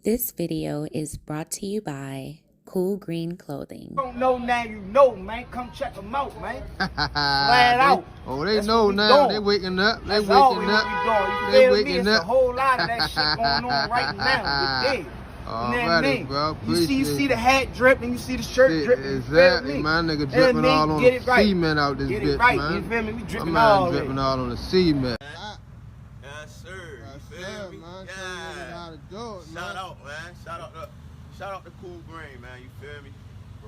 This video is brought to you by Cool Green Clothing. Don't know now, you know, man. Come check them out, man. Flat out. Oh, they That's know now. doing. They waking up. They That's waking all we up. doing. They You feel me? waking It's up. a whole lot of that shit going on right now. You dig? All You know what I righty, mean? bro. You see the hat dripping, you see the shirt dripping. Exactly, man. Nigga dripping all on the cement out this Get bitch, it right. man. You feel me? We dripping My all man dripping all on the cement. Yes, sir. You feel me? Man. Yeah. How to do it, man. Shout out, man. Shout out to Cool Green, man. You feel me?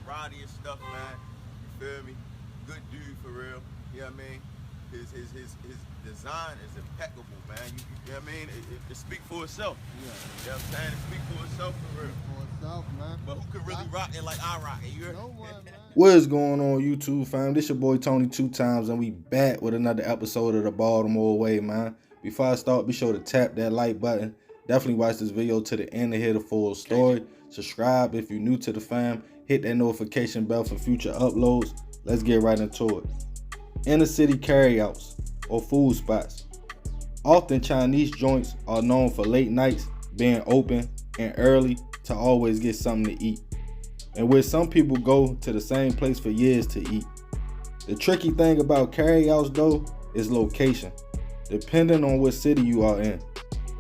Variety of stuff, man. You feel me? Good dude for real. You know what I mean? His design is impeccable, man. You know what I mean? It speaks for itself. Yeah. You know what I'm saying? It speaks for itself for real. For itself, man. But who could really rock it like I rock it? You heard? No one, man. What is going on, YouTube fam? This your boy Tony 2Times, and we back with another episode of the Baltimore Way, man. Before I start, be sure to tap that like button. Definitely watch this video to the end to hear the full story. Subscribe if you're new to the fam. Hit that notification bell for future uploads. Let's get right into it. Inner city carryouts or food spots. Often Chinese joints are known for late nights being open and early to always get something to eat, and where some people go to the same place for years to eat. The tricky thing about carryouts though is location, depending on what city you are in.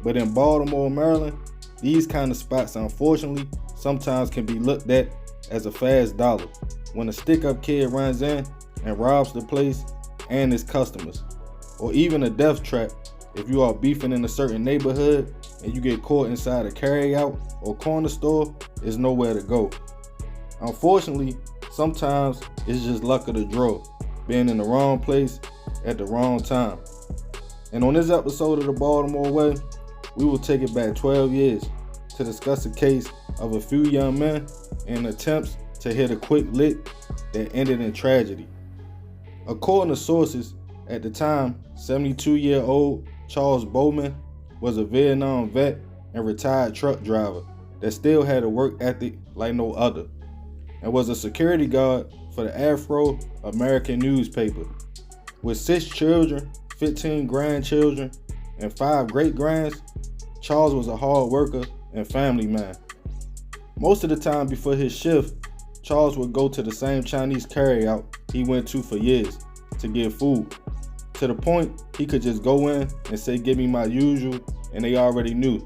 But in Baltimore, Maryland, these kind of spots unfortunately sometimes can be looked at as a fast dollar when a stick-up kid runs in and robs the place and its customers, or even a death trap if you are beefing in a certain neighborhood and you get caught inside a carryout or corner store. Is nowhere to go. Unfortunately, sometimes it's just luck of the draw, being in the wrong place at the wrong time. And on this episode of the Baltimore Way, we will take it back 12 years to discuss the case of a few young men in attempts to hit a quick lick that ended in tragedy. According to sources, at the time, 72-year-old Charles Bowman was a Vietnam vet and retired truck driver that still had a work ethic like no other, and was a security guard for the Afro-American newspaper. With 6 children, 15 grandchildren, and 5 great-grands, Charles was a hard worker and family man. Most of the time before his shift, Charles would go to the same Chinese carryout he went to for years to get food, to the point he could just go in and say, "Give me my usual," and they already knew.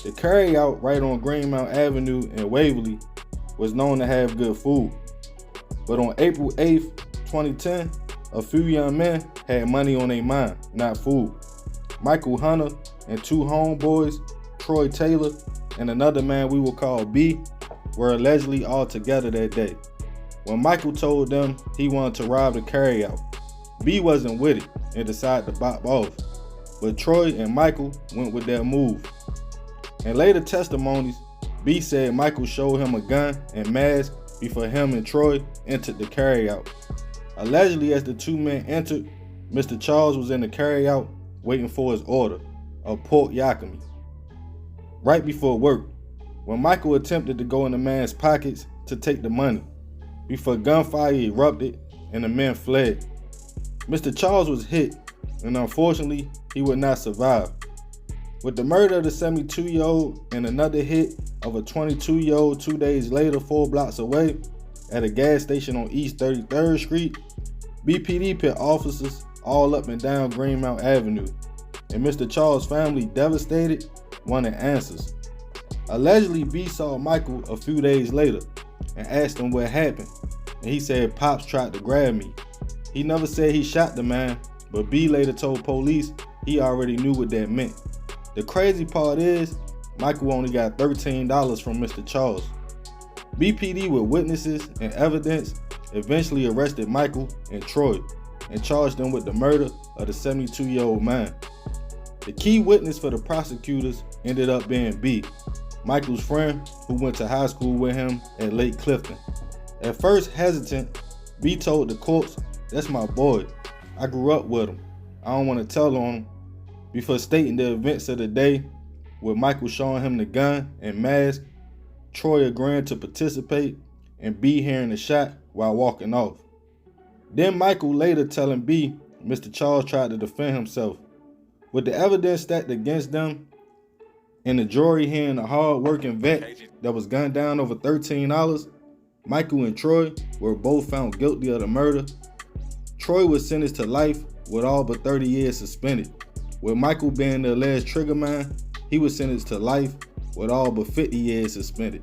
The carryout right on Greenmount Avenue in Waverly was known to have good food. But on April 8th, 2010, a few young men had money on their mind, not food. Michael Hunter and 2 homeboys, Troy Taylor and another man we will call B, were allegedly all together that day. When Michael told them he wanted to rob the carryout, B wasn't with it and decided to bop off. But Troy and Michael went with their move. In later testimonies, B said Michael showed him a gun and mask before him and Troy entered the carryout. Allegedly, as the 2 men entered, Mr. Charles was in the carryout waiting for his order, a pork yakami. Right before work, when Michael attempted to go in the man's pockets to take the money, before gunfire erupted and the men fled. Mr. Charles was hit, and unfortunately, he would not survive. With the murder of the 72-year-old and another hit of a 22-year-old 2 days later 4 blocks away at a gas station on East 33rd Street, BPD put officers all up and down Greenmount Avenue, and Mr. Charles' family, devastated, wanted answers. Allegedly, B saw Michael a few days later and asked him what happened, and he said, "Pops tried to grab me." He never said he shot the man, but B later told police he already knew what that meant. The crazy part is, Michael only got $13 from Mr. Charles. BPD, with witnesses and evidence, eventually arrested Michael and Troy and charged them with the murder of the 72-year-old man. The key witness for the prosecutors ended up being B, Michael's friend who went to high school with him at Lake Clifton. At first hesitant, B told the courts, "That's my boy. I grew up with him. I don't want to tell on him," before stating the events of the day, with Michael showing him the gun and mask, Troy agreeing to participate, and B hearing the shot while walking off. Then Michael later telling B Mr. Charles tried to defend himself. With the evidence stacked against them, And the jury hearing a hard-working vet that was gunned down over $13, Michael and Troy were both found guilty of the murder. Troy was sentenced to life with all but 30 years suspended. With Michael being the alleged trigger man, he was sentenced to life with all but 50 years suspended.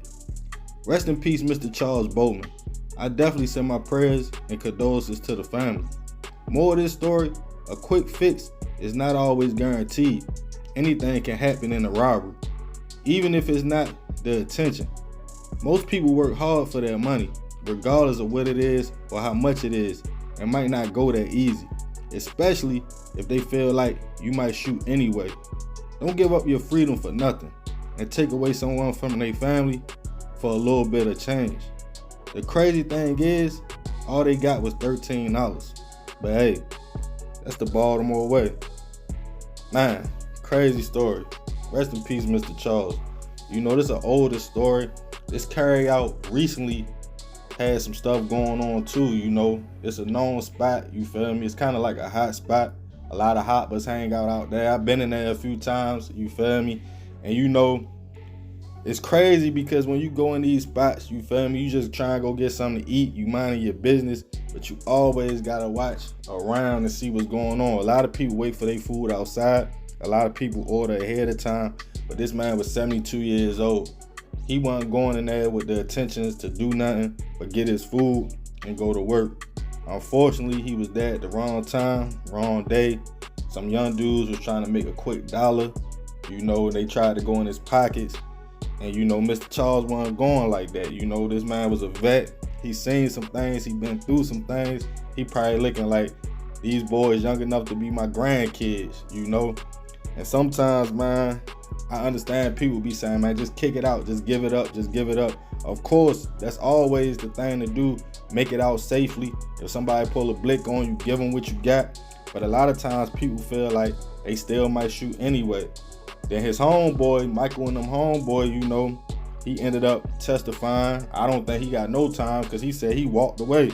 Rest in peace, Mr. Charles Bowman. I definitely send my prayers and condolences to the family. More of this story, a quick fix is not always guaranteed. Anything can happen in a robbery, even if it's not the intention. Most people work hard for their money, regardless of what it is or how much it is, and might not go that easy, especially if they feel like you might shoot anyway. Don't give up your freedom for nothing and take away someone from their family for a little bit of change. The crazy thing is, all they got was $13. But hey, that's the Baltimore way. Man, crazy story. Rest in peace, Mr. Charles. You know, this is an older story. This Carry Out recently had some stuff going on too, you know. It's a known spot, you feel me? It's kind of like a hot spot. A lot of hoppers hang out there. I've been in there a few times, you feel me? And you know, it's crazy because when you go in these spots, you feel me, you just try and go get something to eat, you minding your business, but you always gotta watch around and see what's going on. A lot of people wait for their food outside. A lot of people order ahead of time, but this man was 72 years old. He wasn't going in there with the intentions to do nothing but get his food and go to work. Unfortunately, he was there at the wrong time, wrong day. Some young dudes was trying to make a quick dollar. You know, they tried to go in his pockets. And you know, Mr. Charles wasn't going like that. You know, this man was a vet. He seen some things. He been through some things. He probably looking like these boys young enough to be my grandkids, you know. And sometimes, man, I understand people be saying, man, just kick it out, just give it up, just give it up. Of course, that's always the thing to do, make it out safely. If somebody pull a blick on you, give them what you got. But a lot of times people feel like they still might shoot anyway. Then his homeboy, Michael and them homeboy, you know, he ended up testifying. I don't think he got no time because he said he walked away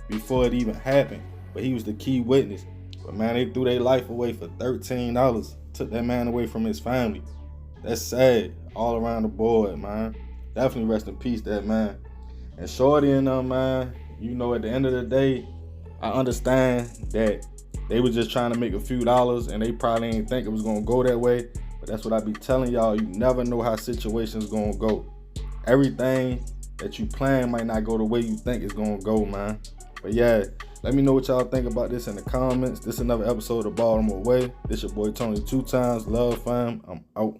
before it even happened. But he was the key witness. But man, they threw their life away for $13. Took that man away from his family. That's sad all around the board, man. Definitely rest in peace, that man. And Shorty and them, man, you know, at the end of the day, I understand that they was just trying to make a few dollars and they probably didn't think it was gonna go that way. But that's what I be telling y'all. You never know how situations gonna go. Everything that you plan might not go the way you think it's gonna go, man. But yeah, let me know what y'all think about this in the comments. This is another episode of Baltimore Way. This your boy Tony 2 times. Love, fam. I'm out.